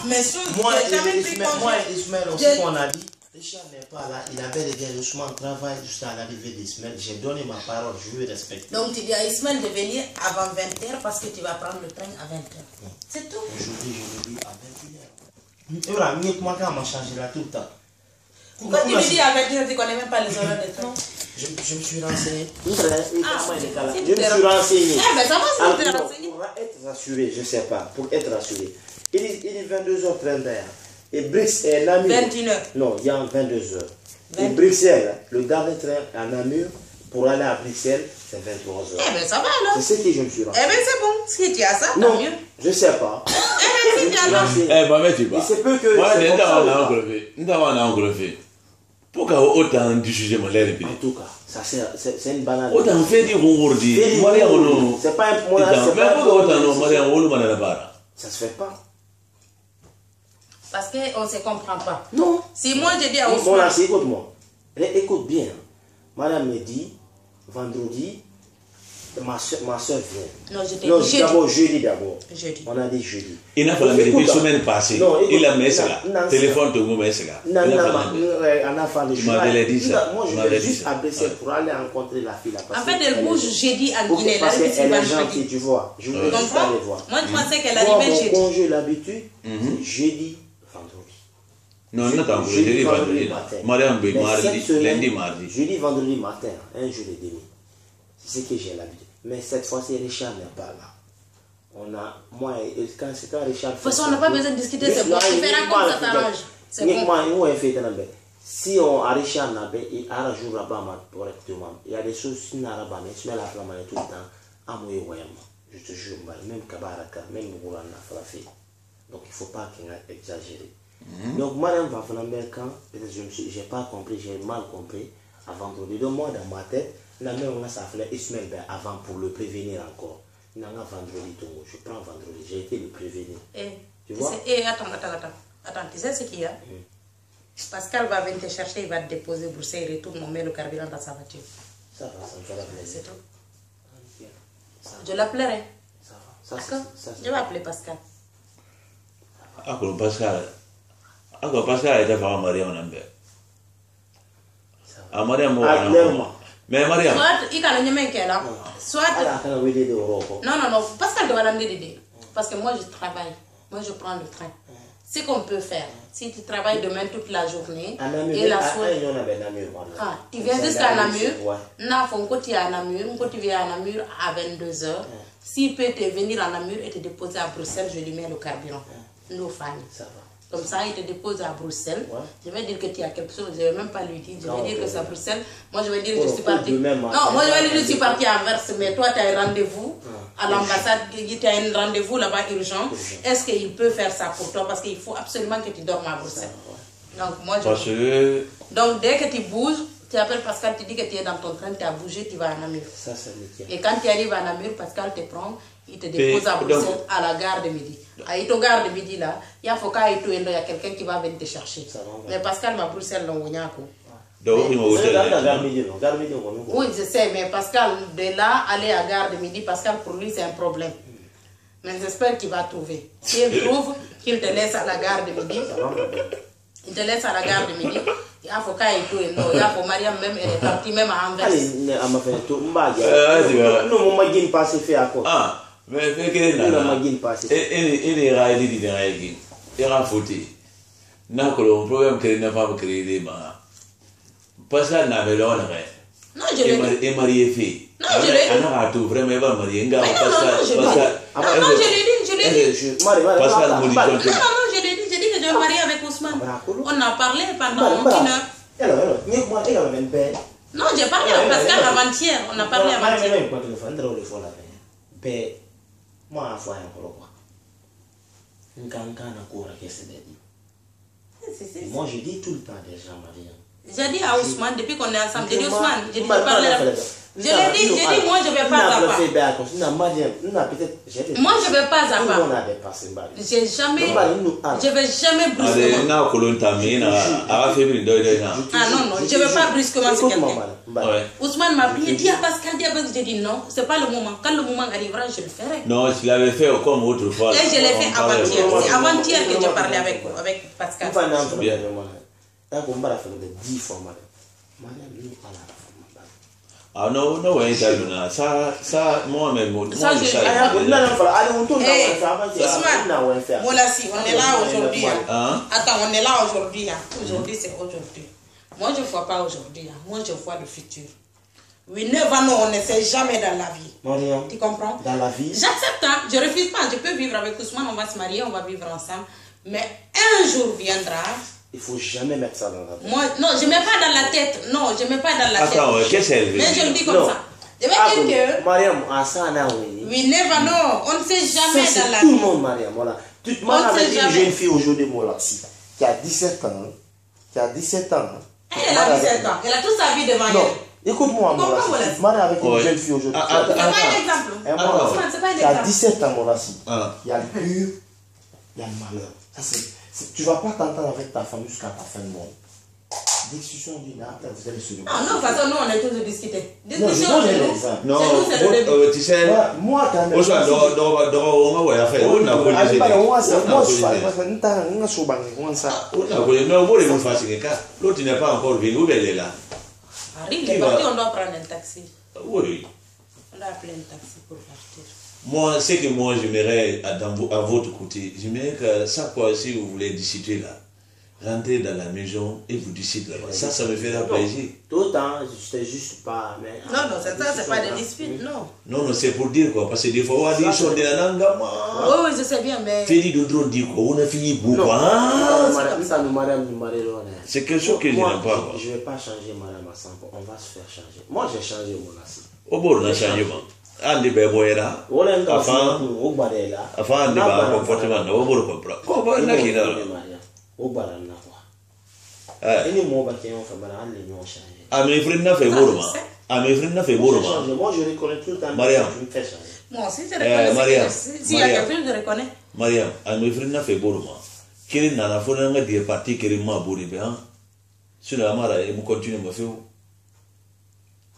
Mais moi, Ismaël aussi qu'on a dit, Richard n'est pas là, il avait déjà Ousmane travail jusqu'à l'arrivée d'Ismaël. J'ai donné ma parole, je veux respecter. Donc tu dis à Ismaël de venir avant 20h parce que tu vas prendre le train à 20h. C'est tout. Aujourd'hui, je le dis à 21h. Et voilà, moi quand m'a changé là tout le temps. Quand tu me dis à 20h, tu ne connais même pas les horaires de train. Je me suis renseigné. Je me suis renseigné. Eh ben ça va si tu t'es renseigné. Pour être rassuré, je ne sais pas, pour être rassuré. Il est 22h30 d'ailleurs. Et Brix est Namur. 21h. Non, il y a 22h. Et Bruxelles, le dernier train à Namur, pour aller à Bruxelles, c'est 23h. Eh bien, ça va alors. C'est ce que je me suis renseigné. Eh bien, c'est bon. Si tu as ça, non, tant mieux. Je ne sais pas. Eh bien, si tu as ça. Eh bien, mais tu vois. Il se peut que. Moi, nous avons enlevé. Pourquoi autant du sujet mon l'air en tout cas, c'est une banane. Autant fait dire qu'on dit. C'est pas un point. Mais pourquoi autant ça se fait pas. Parce qu'on ne se comprend pas. Non. Si moi je dis à Ousmane. Bon, là, écoute-moi. Écoute bien. Madame me dit, vendredi, ma soeur vient. Non, je t'ai dit jeudi. D'abord, jeudi d'abord. Jeudi. On a dit jeudi. Il n'a pas depuis la semaine passée. Il a mis ça. Téléphone de vous, mais c'est là. Non, on a fait tu m'avais dit ça. Moi, je vais juste à Bruxelles pour aller rencontrer la fille là. En fait, elle bouge jeudi à Guinée. Parce qu'elle est gentille, tu vois. Je voulais juste aller voir. Moi, je pensais qu'elle arrivait jeudi. Mon congé, l'habitude, c'est jeudi, vendredi. Non, non, jeudi, vendredi. Lundi, mardi. Jeudi, vendredi matin, un jour et demi. C'est ce que j'ai l'habitude. Mais cette fois-ci, Richard n'est pas là. On a, moi, quand Richard. De toute façon, on n'a pas besoin de discuter, c'est bon. Tu feras comme ça t'arrange. C'est bon. Si on a Richard n'a pas, il a un jour là-bas correctement. Il y a des choses qui n'ont pas, mais tu mets la flamme tout le temps. À moi, je te jure, même Kabaraka, même Gouran n'a pas fait. Donc il ne faut pas qu'il ait exagéré. Donc, madame va venir quand, je n'ai pas compris, j'ai mal compris, à vendredi. Donc, moi, dans ma tête, on a ça fait Ismaël avant pour le prévenir encore. Il y a vendredi, je prends vendredi, j'ai été le prévenir. Tu vois? Attends, tu sais ce qu'il y a? Pascal va venir te chercher, il va te déposer Bruxelles, il retourne, on met le carburant dans sa voiture. Ça va, ça me fera plaisir. C'est tout. Je l'appellerai. Ça va. D'accord? Je vais appeler Pascal. Pascal était pas marié en Amber. À Mariam, mais Mariam. Soit il y a un qui est là. Soit. Non, Pascal doit l'amener. Parce que moi je travaille. Moi je prends le train. Ce qu'on peut faire, si tu travailles demain toute la journée et la soirée. Tu viens jusqu'à Namur. Non, faut que tu viens à Namur. Tu viens à Namur à 22h. S'il peut te venir à Namur et te déposer à Bruxelles, je lui mets le carburant. Nos familles. Comme ça, il te dépose à Bruxelles. Je vais dire que tu as quelque chose. Je ne vais même pas lui dire. Je vais dire que c'est à Bruxelles. Moi, je vais dire que je suis partie. Non, moi, je vais dire que je suis partie à Anvers. Mais toi, tu as un rendez-vous à l'ambassade. Tu as un rendez-vous là-bas urgent. Est-ce qu'il peut faire ça pour toi? Parce qu'il faut absolument que tu dormes à Bruxelles. Donc, moi, donc, dès que tu bouges, tu appelles Pascal, tu dis que tu es dans ton train, tu as bougé, tu vas à Namur. Et quand tu arrives à Namur, Pascal te prend, il te dépose à Bruxelles, à la gare de midi. À la gare de midi, là, il y a quelqu'un qui va venir te chercher. Mais Pascal va à Bruxelles, là, oui, je sais, mais Pascal, de là, aller à la gare de midi, Pascal, pour lui, c'est un problème. Mais j'espère qu'il va trouver. S'il trouve, qu'il te laisse à la gare de midi. Il te laisse à la gare de midi. Il faut qu'il y a Mariam même, elle est partie même à Anvers. Ah, mais il y a un foutu. N'a pas le problème que n'a pas créé des mains. Pascal n'avait l'honneur. Non, je l'ai dit. Et marié fille. Non, je l'ai dit. On a tout vraiment pas marié. Non, je l'ai dit. Pascal m'a dit. Non, je l'ai dit. J'ai dit que je vais marier avec Ousmane. On a parlé pendant 1 heure. Non, j'ai parlé à Pascal avant-hier. On a parlé avant-hier. Moi, je dis tout le temps déjà, Mariam. J'ai dit à Ousmane, depuis qu'on est ensemble, j'ai dit Ousmane, j'ai dit je parle je l'ai dit, moi je vais pas à part. Moi je vais pas à part. J'ai jamais, je vais jamais brusquement. Ah non, je vais pas brusquement. Ousmane m'a appelé, dis à Pascal, j'ai dit non, c'est pas le moment. Quand le moment arrivera, je le ferai. Non, tu l'avais fait comme autrefois. Et je l'ai fait avant-hier. C'est avant-hier que j'ai parlé avec Pascal. Ah non, non, ouais, ça, moi-même, ça, je moi là, si, on est là aujourd'hui. Attends, on est là aujourd'hui. Aujourd'hui, c'est aujourd'hui. Moi, je ne vois pas aujourd'hui. Moi, je vois le futur. We never know, on ne sait jamais dans la vie. Mariam, tu comprends? Dans la vie. J'accepte, hein? Je ne refuse pas. Je peux vivre avec Ousmane, on va se marier, on va vivre ensemble. Mais un jour viendra. Il ne faut jamais mettre ça dans la tête. Moi, non, je ne mets pas dans la tête. Non, je ne mets pas dans la tête. Attends, qu'est-ce qu'elle veut dire? Mais je le dis comme ça. Je veux dire que. Mariam, we never know. On ne sait jamais ça, dans la tout vie. le monde, Mariam. Voilà. Tu te maries avec une jeune fille aujourd'hui, qui a 17 ans. Qui a 17 ans. Elle a 17 ans. Elle a toute sa vie devant elle. Écoute-moi, tu te maries avec une jeune fille aujourd'hui. C'est pas un exemple. C'est pas un exemple. Qui a 17 ans, il y a le pur, il y a le malheur. Tu ne vas pas t'entendre avec ta femme jusqu'à ta fin de monde. Discussion d'une art, vous allez se le non, de toute façon, nous, on est tous discutés. Discussion, non, tu sais, moi, quand même. L'autre n'est pas encore venu, où elle est là? Arrive, on doit prendre un taxi. Oui. On doit appeler un taxi pour partir. Moi, c'est que moi, j'aimerais, à votre côté, j'aimerais que chaque fois, si vous voulez discuter là, rentrez dans la maison et vous discutez là-bas. Ça me fait plaisir. Tout le temps, je ne juste pas. Mais non, c'est pas des disputes, non. Non, c'est pour dire quoi. Parce que des fois, on dit sur des langues. Oui, je sais bien, mais. Félix Doudron dit quoi? On a fini beaucoup. C'est quelque chose que je n'aime pas. Je ne vais pas changer madame à 100%. On va se faire changer. Moi, j'ai changé mon assis. Au bord d'un changement. Andi beboyera afan andi ba comportement na oboro compra ko ba na kina o bara na kwa ini mo ba ke on fa bara alle nyo changer ami frère na fe boroma ami frère na fe boroma moi je reconnais tout le temps Mariam tu me fais changer moi aussi je reconnais Mariam si il y a quelqu'un je reconnais Mariam ami frère na fe boroma kiri na fona nga die parti kiri ma bori be han sino amara e mu continue ma fe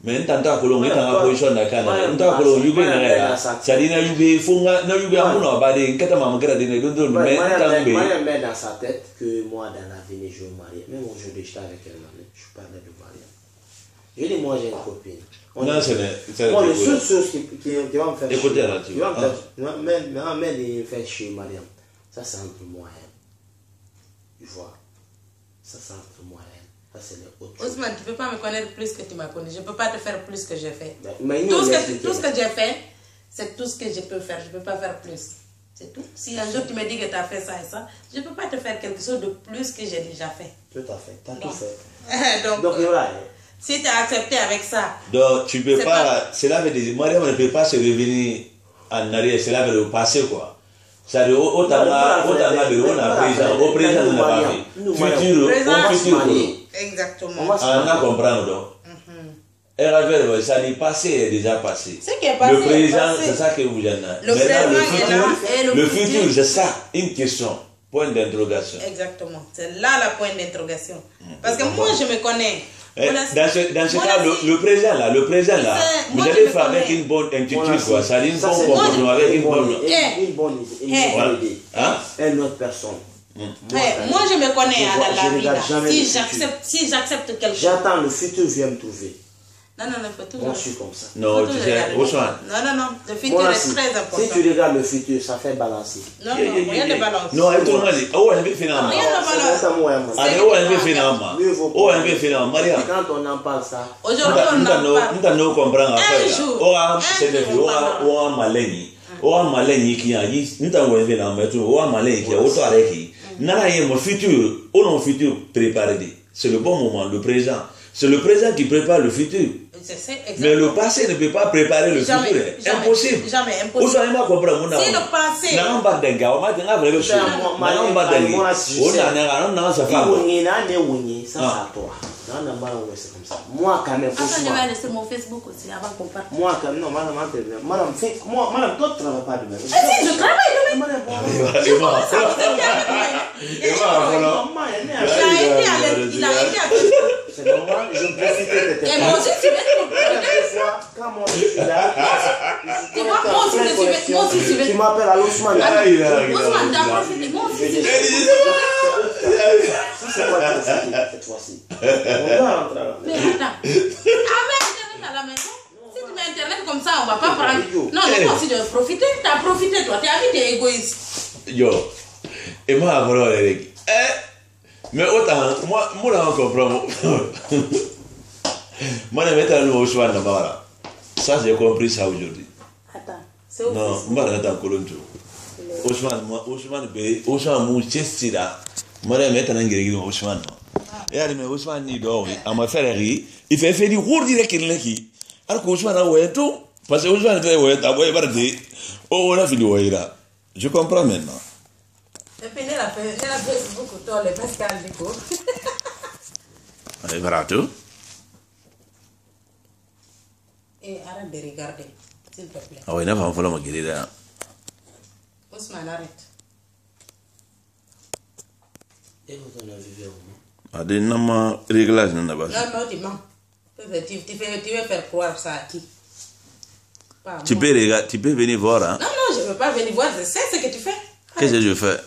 mais ntanta kolongo itanga position na kana ntanta kolongo yube na ya sadina yube funga na yube amuna bade nkata mamagara dine dondo mais ntambe Mariam met dans sa tête que moi dans l'avenir je vais me marier même aujourd'hui j'étais avec elle je suis pas de Mariam je dis moi j'ai une copine non c'est moi la seule chose qui va me faire écoutez là tu mais il fait chier Mariam ça c'est entre moi et elle tu vois ça c'est entre moi et elle. Ousmane, tu ne peux pas me connaître plus que tu m'as connu. Je ne peux pas te faire plus que j'ai fait. Mais tout ce que j'ai fait, c'est tout ce que je peux faire. Je ne peux pas faire plus. C'est tout. Si un jour tu me dis que tu as fait ça et ça, je ne peux pas te faire quelque chose de plus que j'ai déjà fait. Tout à fait. Tu as tout fait. Donc si tu as accepté avec ça. Donc tu ne peux pas. Cela veut dire, Mariam ne peut pas se revenir en arrière. Cela veut dire au passé quoi. Ça veut dire, au présent, on n'a pas fait. Futur. Exactement. On a compris donc. Ça dit passé est déjà passé. Ce qui est passé. Le présent, c'est ça que vous en avez. Le futur, c'est ça, une question. Point d'interrogation. Exactement. C'est là la point d'interrogation. Parce que moi, je me connais. Dans ce cas, le présent là, vous allez faire avec une bonne attitude, quoi. Ça dit une bonne comportement avec une bonne idée. Une autre personne. Moi, je me connais dans la vie. Si j'accepte quelque chose. J'attends le futur vient me trouver. Non, il faut toujours. Moi, je suis comme ça. Non, tu sais, Ousmane. Non. Le futur est très important. Si tu regardes le futur, ça fait balancer. Non, rien de balance. Non, elle tourne mal. Oh, elle veut finir. Rien de balance. Allez, oh, elle veut finir. Oh, elle veut finir. Maria. Quand on en parle ça. Aujourd'hui, on en parle. Nous comprenons. Un jour. Oh, maleni. Oh, maleni qui a dit. Nous t'avons vu dans le métro. Oh, maleni qui a auto arrêté. Nana, il y a mon futur. Oh, non, futur préparé. C'est le bon moment, le présent. C'est le présent qui prépare le futur. Mais le passé ne peut pas préparer le futur. Impossible. Jamais, impossible. Si le passé. Moi, quand même, je vais laisser mon Facebook aussi avant qu'on parte. Moi, quand même, non, madame, toi, tu ne travailles pas demain. Si, je travaille demain. Il a été à je profitais de tes Et moi aussi, tu veux des fois, quand mon fils est là, moi aussi, tu veux. tu m'appelles à l'Ousmane. Ousmane, t'as profité. Moi aussi, C'est quoi cette fois-ci? On doit rentrer à la maison. Mais attends. Ah, mais Internet à la maison? Si tu mets Internet comme ça, on va pas prendre. Non, mais moi aussi, je vais profiter. T'as profité, toi. T'es égoïste. Yo. Et moi, voilà, Eric. Mais autant, moi, je comprends. Moi, je vais mettre un Ousmane là-bas. Ça, j'ai compris ça aujourd'hui. Attends, c'est où? Non, je vais mettre un colonjo. Ousmane, mon chest là. Moi, je vais mettre un guerrier Ousmane. Et alors, mais Ousmane, il doit, à ma frère, il fait du cours direct qui. Alors que Ousmane a oué tout. Parce que Ousmane fait oué, t'as oué bardi. Oh, on a fini oué là. Je comprends maintenant. Et puis, elle a fait beaucoup de temps, le Pascal Nico. Allez, voilà tout. Et arrête de regarder, s'il te plaît. Ah oui, il n'a pas fallu me guérir là. Ousmane, arrête. Et vous en avez vu au moins? Ah, des noms réglages, non, Non, non, tu mens. Tu veux faire croire ça à qui? Pas à tu moi. peux regarder, tu peux venir voir, hein? Non, non, je ne veux pas venir voir, je sais ce que tu fais. Qu'est-ce que je fais?